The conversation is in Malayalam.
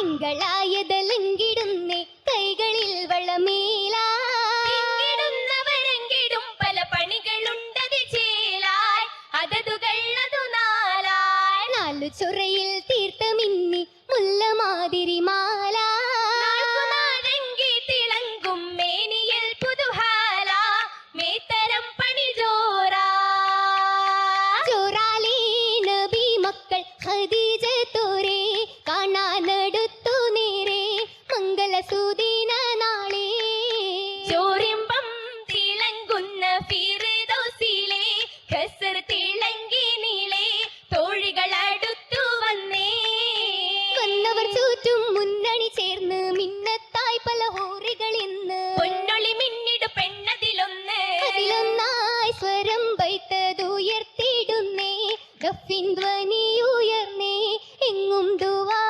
തിങ്കളായതലങ്കിടുന്നേ കൈകളിൽ വളമേലാടുന്നവരെങ്കിലും പല പണികളുണ്ടത് ചേലായി അതതുകൾ അതു നാലായി നാലു ചൊറയിൽ തീർത്ഥമിന്നി മുല്ലമാതിരി മാല തിളങ്ങും മേനിയൽ പുതുഹാല മേത്തരം പണി ജോറാ ജോറാലേ നബി മക്കൾ ഖദീജ തോരേ കാണാനടുത്തു നേരെ മംഗലസൂദിന നാളെ ചോരിമ്പം തിളങ്ങുന്ന ഫിർദൗസിലെ കസർ തിളങ്ങി നീളെ തോഴികൾ അടുത്തു വന്നേ വന്നവർ ചുറ്റും മുന്നണി ചേർന്ന് മിന്നത്തായി പല ഹോറികൾ ഇന്ന് പൊന്നൊളി മിന്നിടു പെണ്ണതിലൊന്ന് അതിലൊന്നായി സ്വരം വൈത്തതുയർത്തിടുന്നേ ഗഫിൻ ധ്വനി ഉയർന്നേ എങ്ങും ദുആ